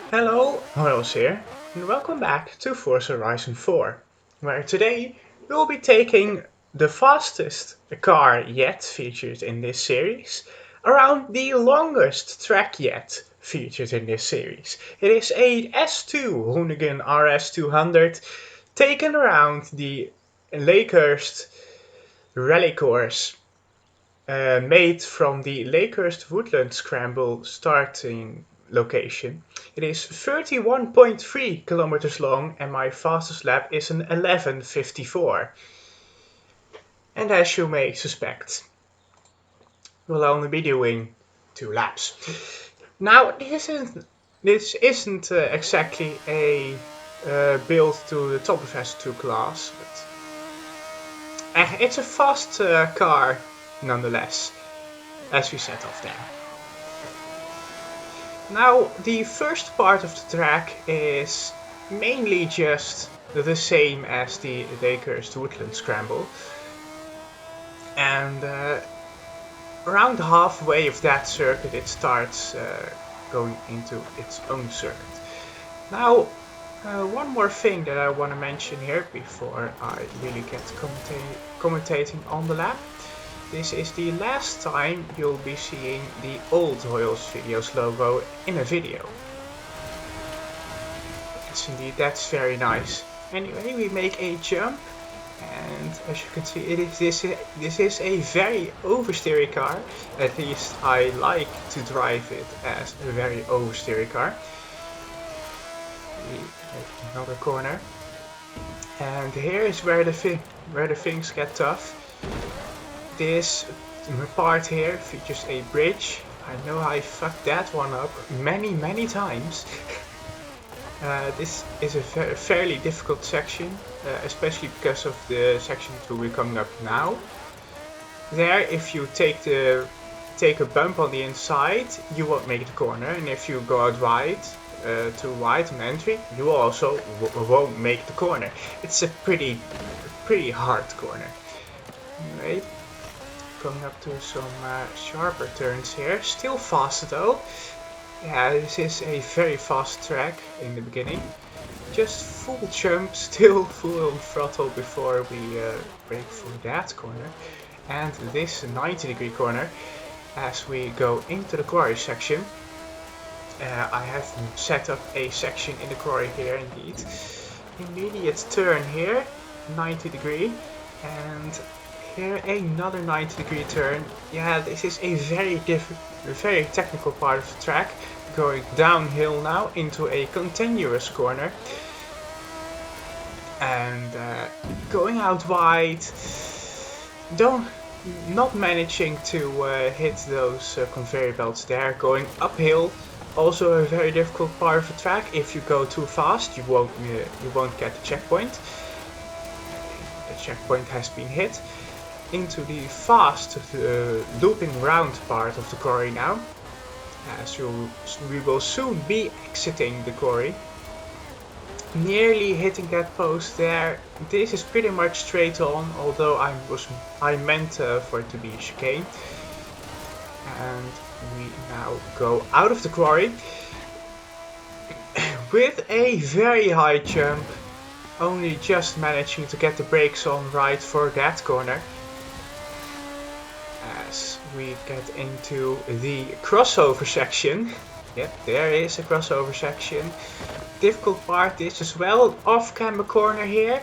Hello, Hojoz here, and welcome back to Forza Horizon 4, where today we'll be taking the fastest car yet featured in this series around the longest track yet featured in this series. It is a S2 Hoonigan RS200 taken around the Lakehurst Rallycourse, made from the Lakehurst Woodland Scramble starting location. It is 31.3 kilometers long and my fastest lap is an 11:54. And as you may suspect, we'll only be doing 2 laps. Now, this isn't exactly a build to the top of S2 class, but it's a fast car nonetheless, as we set off there. Now, the first part of the track is mainly just the same as the Lakehurst Woodland Scramble. And around halfway of that circuit it starts going into its own circuit. Now, one more thing that I want to mention here before I really get commentating on the lap. This is the last time you'll be seeing the old HojozVideos logo in a video. Yes, indeed, that's very nice. Anyway, we make a jump, and as you can see, this is a very oversteery car. At least I like to drive it as a very oversteery car. We make another corner, and here is where the things get tough. This part here features a bridge. I know I fucked that one up many times. This is a fairly difficult section, especially because of the section that will be coming up now. There, if you take a bump on the inside, you won't make the corner, and if you go out wide, too wide on entry, you also won't make the corner. It's a pretty hard corner. Anyway, coming up to some sharper turns here. Still fast though. Yeah, this is a very fast track in the beginning. Just full jump, still full on throttle before we brake for that corner. And this 90-degree corner as we go into the quarry section. I have set up a section in the quarry here indeed. Immediate turn here, 90 degree, and here another 90-degree turn. Yeah, this is a very technical part of the track, going downhill now into a continuous corner. And going out wide, not managing to hit those conveyor belts there, going uphill. Also a very difficult part of the track. If you go too fast, you won't get the checkpoint. The checkpoint has been hit. Into the fast looping round part of the quarry now, as we will soon be exiting the quarry. Nearly hitting that post there. This is pretty much straight on, although I meant for it to be a chicane. And we now go out of the quarry with a very high jump, only just managing to get the brakes on right for that corner. As we get into the crossover section. Yep, there is a crossover section. Difficult part is as well, off-camber corner here.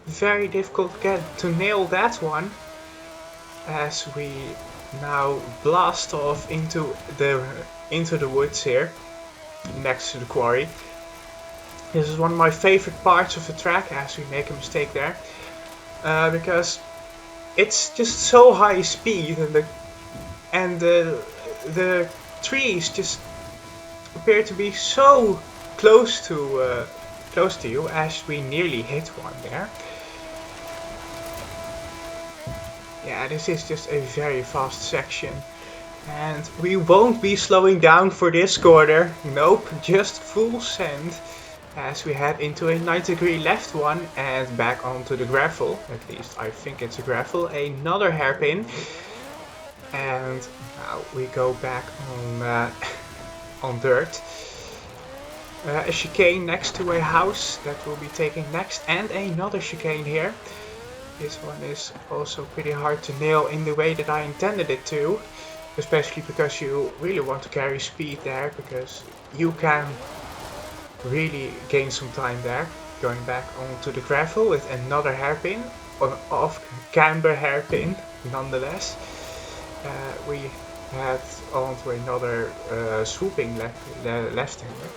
Very difficult to nail that one. As we now blast off into the woods here, next to the quarry. This is one of my favorite parts of the track, as we make a mistake there, because it's just so high speed, and the trees just appear to be so close to you, as we nearly hit one there. Yeah, this is just a very fast section, and we won't be slowing down for this corner. Nope, just full send as we head into a 90-degree left one and back onto the gravel. At least I think it's a gravel. Another hairpin, and now we go back on dirt. a chicane next to a house that we'll be taking next, and another chicane here. This one is also pretty hard to nail in the way that I intended it to, especially because you really want to carry speed there, because you can really gain some time there. Going back onto the gravel with another hairpin, on off camber hairpin nonetheless. We head on to another swooping left-hander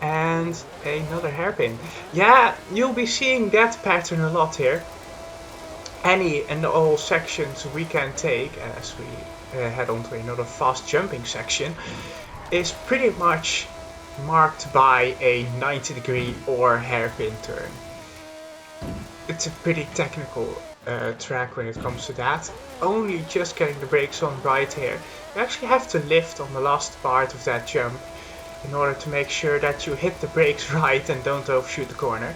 and another hairpin. Yeah, you'll be seeing that pattern a lot here. Any and all sections we can take as we head on to another fast jumping section is pretty much marked by a 90-degree or hairpin turn. It's a pretty technical track when it comes to that. Only just getting the brakes on right here. You actually have to lift on the last part of that jump in order to make sure that you hit the brakes right and don't overshoot the corner.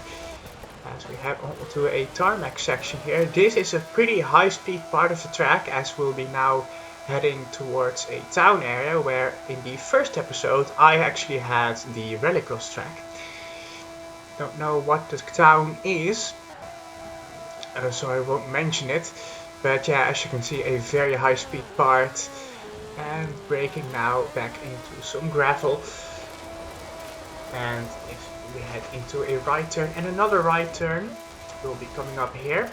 As we head on to a tarmac section here. This is a pretty high speed part of the track, as we'll be now heading towards a town area where in the first episode I actually had the Rallycross track. Don't know what the town is, so I won't mention it, but yeah, as you can see, a very high speed part, and braking now back into some gravel, and if we head into a right turn and another right turn, will be coming up here,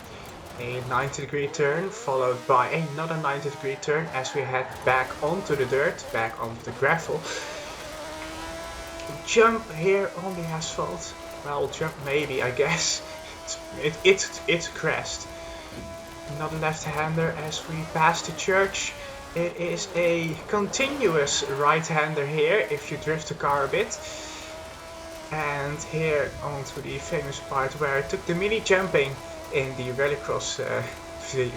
a 90-degree turn followed by another 90-degree turn as we head back onto the dirt, back onto the gravel. Jump here on the asphalt, well, jump maybe, I guess. It's a crest. Another left-hander as we pass the church. It is a continuous right-hander here if you drift the car a bit. And here onto the famous part where I took the mini jumping in the Rallycross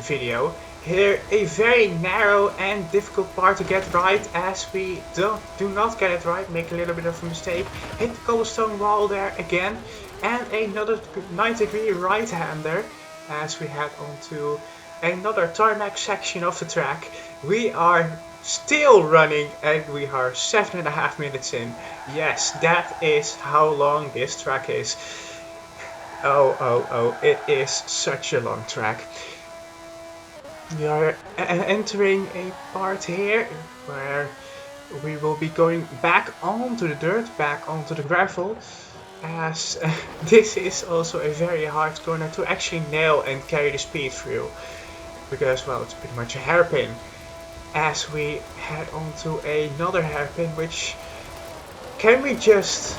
video. Here a very narrow and difficult part to get right, as we do not get it right, make a little bit of a mistake, hit the cobblestone wall there again, and another 90-degree right-hander as we head onto another tarmac section of the track. We are still running and we are 7.5 minutes in. Yes, that is how long this track is. Oh, it is such a long track. We are entering a part here where we will be going back onto the dirt, back onto the gravel, as this is also a very hard corner to actually nail and carry the speed through, because, well, it's pretty much a hairpin. As we head on to another hairpin, which, can we just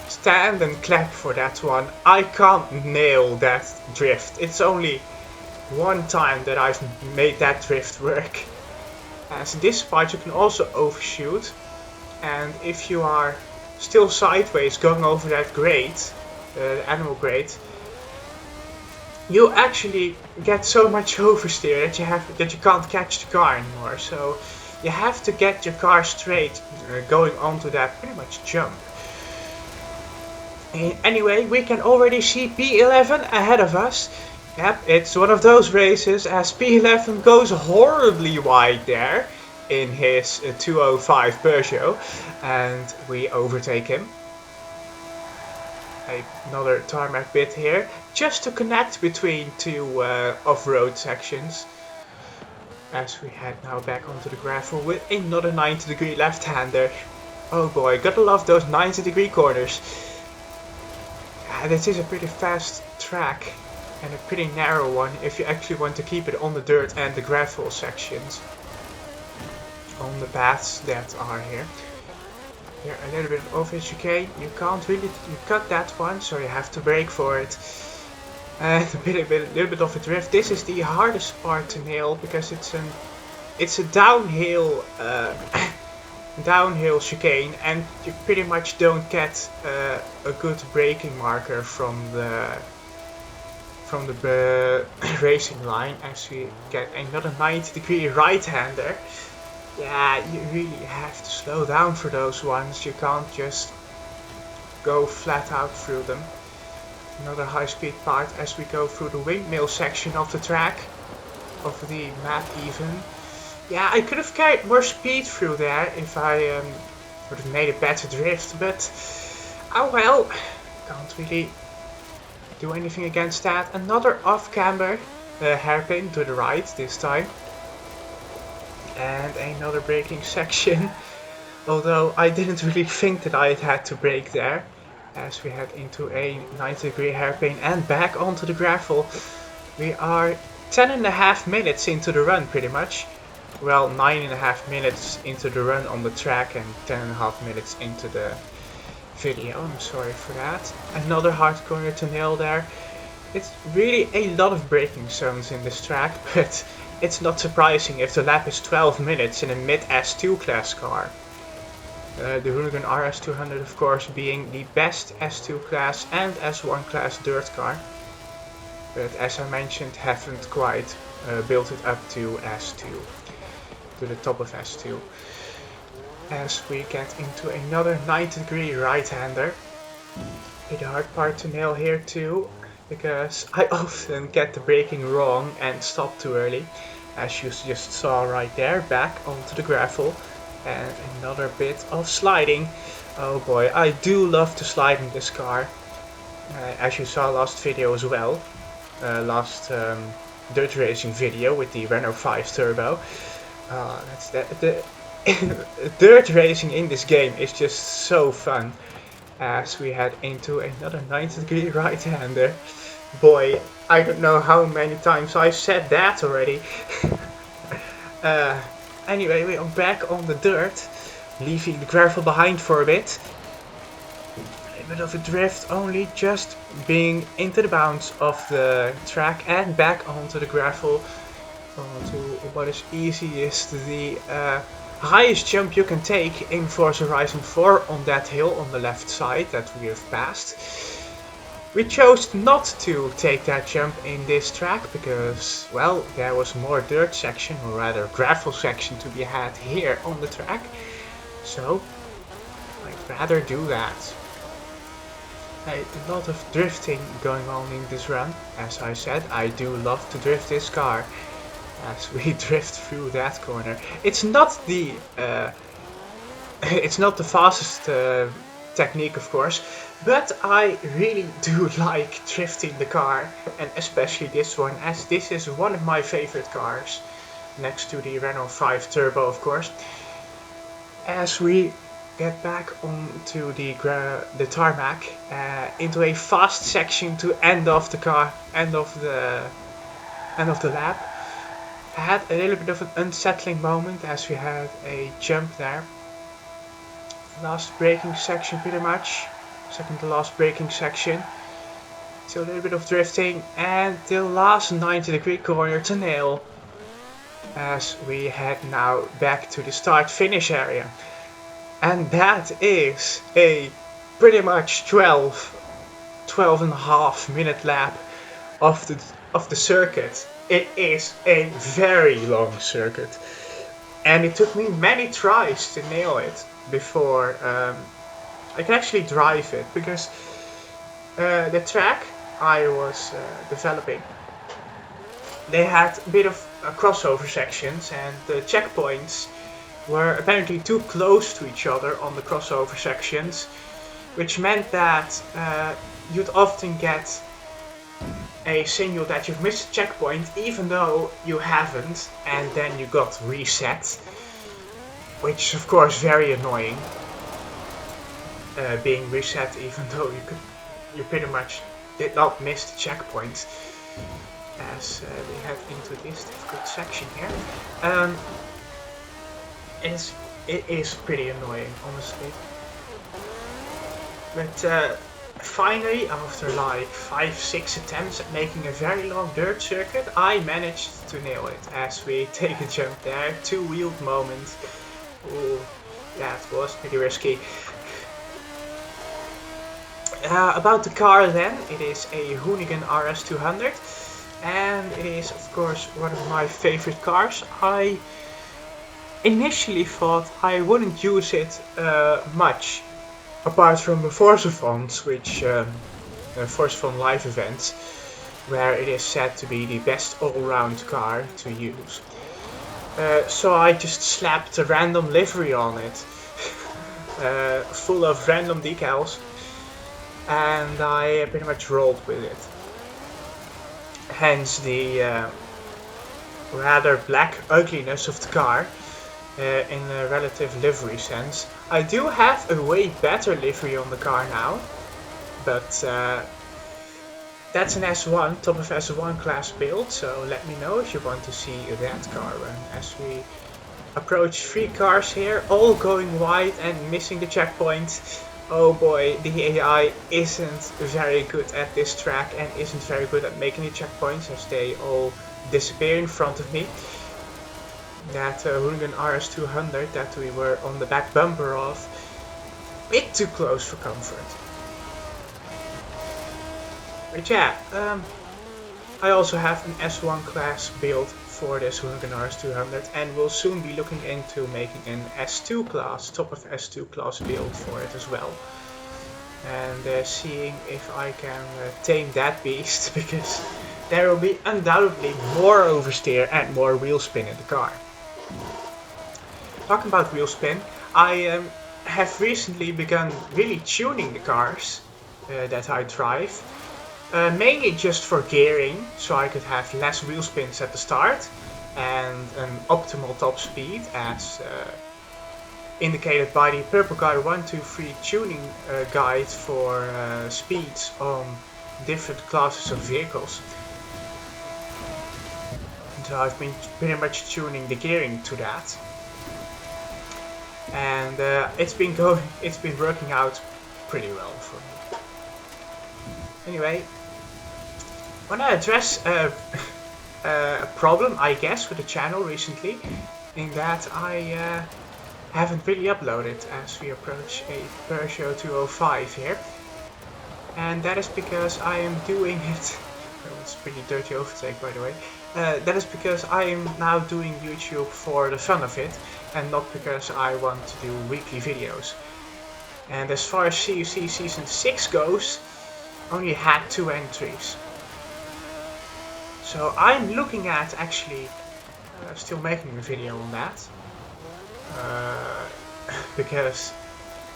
stand and clap for that one? I can't nail that drift. It's only one time that I've made that drift work. As this part you can also overshoot, and if you are still sideways going over that grate, the animal grate, you actually get so much oversteer that you can't catch the car anymore. So you have to get your car straight going onto that pretty much jump. Anyway, we can already see P11 ahead of us. Yep, it's one of those races as P11 goes horribly wide there in his 205 Peugeot, and we overtake him. Another tarmac bit here, just to connect between two off-road sections. As we head now back onto the gravel with another 90-degree left-hander. Oh boy, gotta love those 90-degree corners. This is a pretty fast track and a pretty narrow one if you actually want to keep it on the dirt and the gravel sections, on the paths that are here. Here a little bit of a chicane, you can't really cut that one, so you have to brake for it. And a little bit of a drift. This is the hardest part to nail because it's a downhill downhill chicane, and you pretty much don't get a good braking marker from the racing line as we get another 90-degree right-hander. Yeah, you really have to slow down for those ones. You can't just go flat out through them. Another high-speed part as we go through the windmill section of the track, of the map even. Yeah, I could have carried more speed through there if I would have made a better drift, but oh well, can't really do anything against that. Another off-camber hairpin to the right this time. And another braking section, although I didn't really think that I had to brake there, as we head into a 90-degree hairpin and back onto the gravel. We are 10.5 minutes into the run pretty much. Well, 9.5 minutes into the run on the track and 10.5 minutes into the video. I'm sorry for that. Another hard corner to nail there. It's really a lot of braking zones in this track, but it's not surprising if the lap is 12 minutes in a mid S2 class car. The Hoonigan RS200 of course being the best S2 class and S1 class dirt car. But as I mentioned, haven't quite built it up to S2, to the top of S2. As we get into another 90-degree right-hander. The hard part to nail here too, because I often get the braking wrong and stop too early, as you just saw right there, back onto the gravel. And another bit of sliding. Oh boy, I do love to slide in this car, as you saw last video as well, last dirt racing video with the Renault 5 Turbo. The dirt racing in this game is just so fun. As we head into another 90-degree right-hander. Boy, I don't know how many times I said that already. Anyway, we are back on the dirt, leaving the gravel behind for a bit. A bit of a drift, only just being into the bounds of the track and back onto the gravel. Onto what is easiest, the highest jump you can take in Forza Horizon 4 on that hill on the left side that we have passed. We chose not to take that jump in this track because, well, there was more dirt section, or rather gravel section to be had here on the track. So, I'd rather do that. A lot of drifting going on in this run. As I said, I do love to drift this car. As we drift through that corner. It's not the fastest technique, of course, but I really do like drifting the car, and especially this one, as this is one of my favorite cars, next to the Renault 5 Turbo, of course. As we get back onto the tarmac, into a fast section to end off the car, end of the lap. I had a little bit of an unsettling moment as we had a jump there. Last braking section pretty much. Second to last braking section. So a little bit of drifting and the last 90-degree corner to nail. As we head now back to the start finish area. And that is a pretty much 12.5 minute lap of the circuit. It is a very long circuit, and it took me many tries to nail it before I can actually drive it, because the track I was developing, they had a bit of crossover sections, and the checkpoints were apparently too close to each other on the crossover sections, which meant that you'd often get a signal that you've missed a checkpoint even though you haven't, and then you got reset, which is of course very annoying, being reset even though you pretty much did not miss the checkpoint. As we head into this difficult section here, it is pretty annoying, honestly, but finally, after like 5-6 attempts at making a very long dirt circuit, I managed to nail it as we take a jump there, two-wheeled moment. Ooh, that was pretty risky. About the car then, it is a Hoonigan RS200, and it is of course one of my favorite cars. I initially thought I wouldn't use it much, apart from the Forza Fons, which Forza Fon live events, where it is said to be the best all-round car to use. So I just slapped a random livery on it. full of random decals, and I pretty much rolled with it. Hence the rather black ugliness of the car in a relative livery sense. I do have a way better livery on the car now, but that's an S1, top of S1 class build, so let me know if you want to see that car run. As we approach 3 cars here, all going wide and missing the checkpoint. Oh boy, the AI isn't very good at this track and isn't very good at making the checkpoints, as they all disappear in front of me. That Hoonigan RS200 that we were on the back bumper of, a bit too close for comfort. But yeah, I also have an S1 class build for this Hoonigan RS200, and we'll soon be looking into making an S2 class, top of S2 class build for it as well. And seeing if I can tame that beast, because there will be undoubtedly more oversteer and more wheel spin in the car. Talking about wheel spin, I have recently begun really tuning the cars that I drive. Mainly just for gearing, so I could have less wheel spins at the start and an optimal top speed, as indicated by the Purple Guy 123 tuning guide for speeds on different classes of vehicles. So I've been pretty much tuning the gearing to that, and it's been working out pretty well for me. Anyway, I want to address a problem, I guess, with the channel recently, in that I haven't really uploaded as we approach a Peugeot 205 here, and that is because I am doing it. Oh, it's a pretty dirty overtake, by the way. That is because I am now doing YouTube for the fun of it, and not because I want to do weekly videos. And as far as CUC Season 6 goes, only had 2 entries. So I'm looking at actually still making a video on that. Because,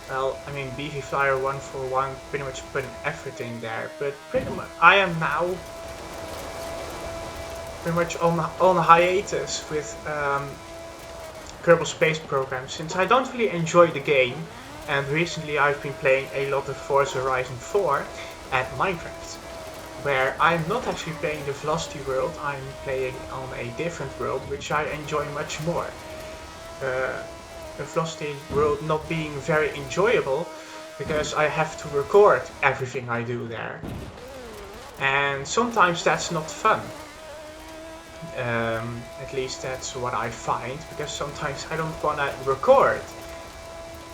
well, I mean, BV Flyer 141 pretty much put an effort in there, but pretty much I am now pretty much on a hiatus with Kerbal Space Program, since I don't really enjoy the game, and recently I've been playing a lot of Forza Horizon 4 and Minecraft, where I'm not actually playing the Velocity world, I'm playing on a different world which I enjoy much more. The Velocity world not being very enjoyable because I have to record everything I do there, and sometimes that's not fun. At least that's what I find, because sometimes I don't want to record,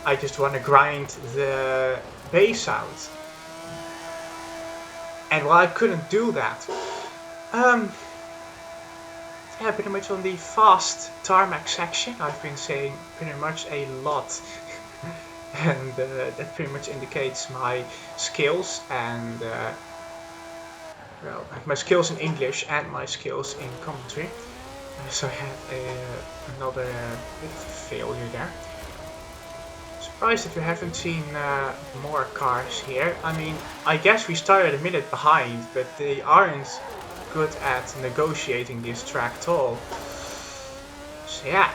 I just want to grind the bass out. And well, I couldn't do that. Yeah, pretty much on the fast tarmac section I've been saying pretty much a lot. And that pretty much indicates my skills and well, my skills in English and my skills in commentary. So I had another bit of a failure there. Surprised if you haven't seen more cars here. I mean, I guess we started a minute behind, but they aren't good at negotiating this track at all. So yeah.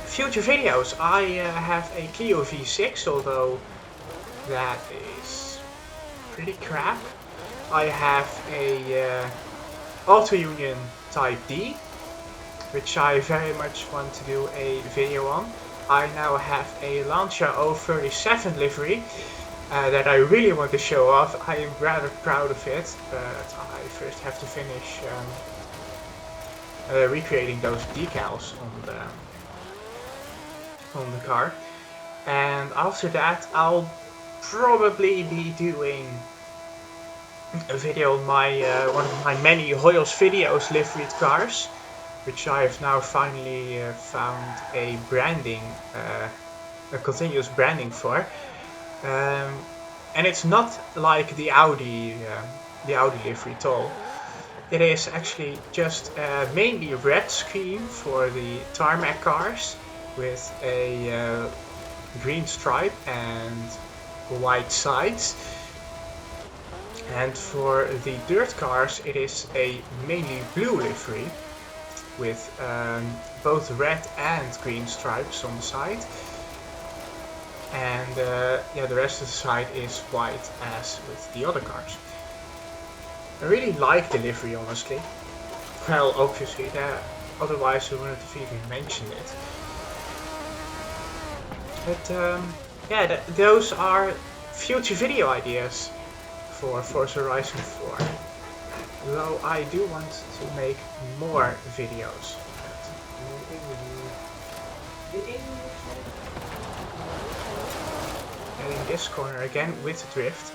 Future videos. I have a Clio V6, although that is pretty crap. I have a Auto Union Type D, which I very much want to do a video on. I now have a Lancia 037 livery that I really want to show off. I am rather proud of it, but I first have to finish recreating those decals on the car. And after that I'll probably be doing a video on my one of my many HojozVideos liveried cars, which I have now finally found a branding, a continuous branding for. And it's not like the Audi livery at all. It is actually just mainly a red scheme for the tarmac cars, with a green stripe and white sides. And for the dirt cars it is a mainly blue livery with both red and green stripes on the side. And yeah, the rest of the side is white as with the other cars. I really like the livery, honestly. Well, obviously, otherwise I wouldn't have even mentioned it. But yeah, those are future video ideas for Forza Horizon 4. Though I do want to make more videos. And in this corner again with the drift.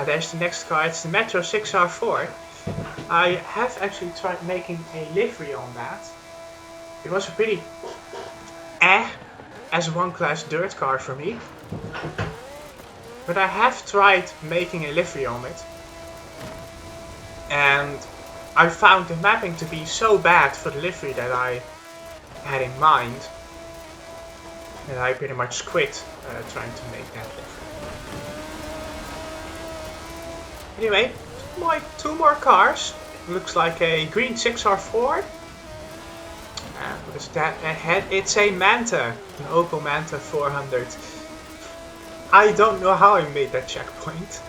There's the next car. It's the Metro 6R4. I have actually tried making a livery on that. It was a pretty as a one-class dirt car for me. But I have tried making a livery on it. And I found the mapping to be so bad for the livery that I had in mind. And I pretty much quit trying to make that livery. Anyway, two more cars. Looks like a green 6R4. What is that ahead? It's a Manta, an Opel Manta 400. I don't know how I made that checkpoint.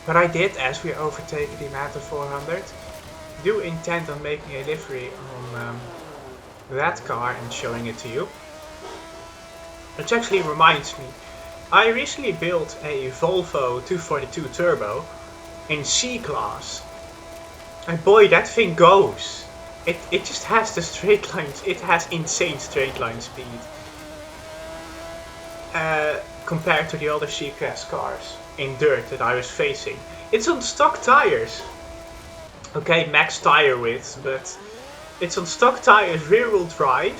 But I did, as we overtake the Manta 400. I do intend on making a livery on that car and showing it to you. Which actually reminds me, I recently built a Volvo 242 Turbo in C-Class. And boy, that thing goes. It just has the straight lines, it has insane straight line speed. Compared to the other C-Class cars in dirt that I was facing. It's on stock tires. Okay, max tire width, but it's on stock tires, rear wheel drive.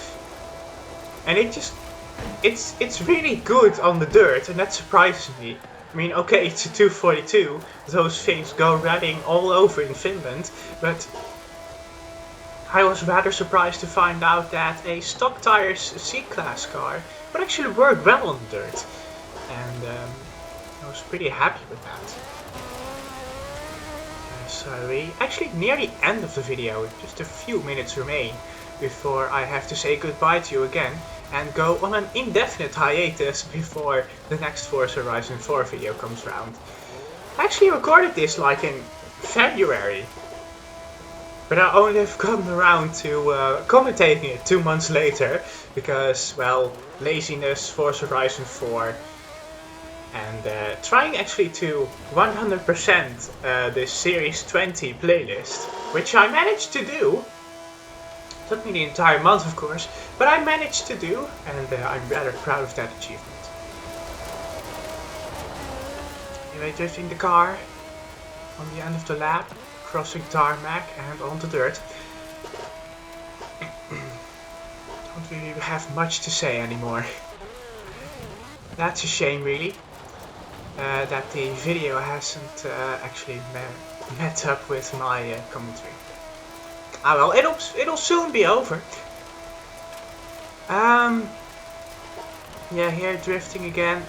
And it's really good on the dirt, and that surprises me. I mean, okay, it's a 242, those things go rallying all over in Finland, but I was rather surprised to find out that a stock tires C-Class car would actually work well on the dirt. And I was pretty happy with that. So we actually near the end of the video, just a few minutes remain before I have to say goodbye to you again and go on an indefinite hiatus before the next Forza Horizon 4 video comes around. I actually recorded this like in February, but I only have gotten around to commentating it 2 months later because, well, laziness, Forza Horizon 4, and trying actually to 100% this Series 20 playlist, which I managed to do. Took me the entire month, of course, but I managed to do, and I'm rather proud of that achievement. Anyway, drifting the car on the end of the lap, crossing tarmac and onto dirt. Don't really have much to say anymore. That's a shame, really. That the video hasn't actually met up with my commentary. Ah well, it'll soon be over. Yeah, here drifting again,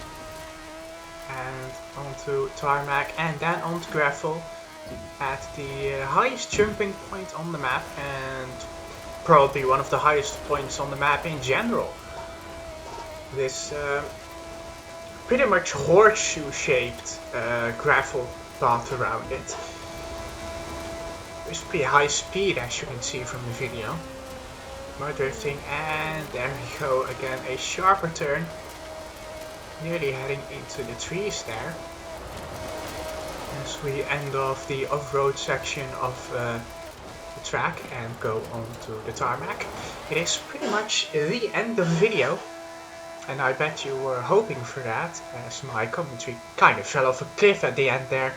and onto tarmac, and then onto gravel at the highest jumping point on the map, and probably one of the highest points on the map in general. This pretty much horseshoe-shaped gravel path around it. There's pretty high speed, as you can see from the video. More drifting, and there we go again, a sharper turn. Nearly heading into the trees there. As we end off the off-road section of the track and go on to the tarmac. It is pretty much the end of the video. And I bet you were hoping for that, as my commentary kind of fell off a cliff at the end there.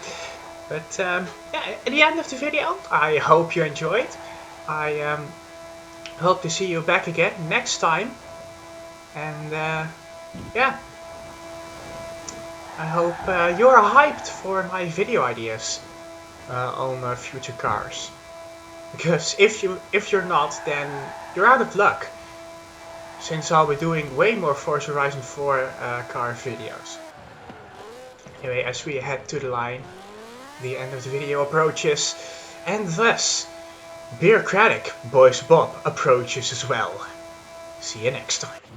But yeah, at the end of the video, I hope you enjoyed. I hope to see you back again next time. And yeah, I hope you're hyped for my video ideas on future cars. Because if you're not, then you're out of luck. since I'll be doing way more Forza Horizon 4 car videos. Anyway, as we head to the line, the end of the video approaches, and thus, bureaucratic Boys Bob approaches as well. See you next time.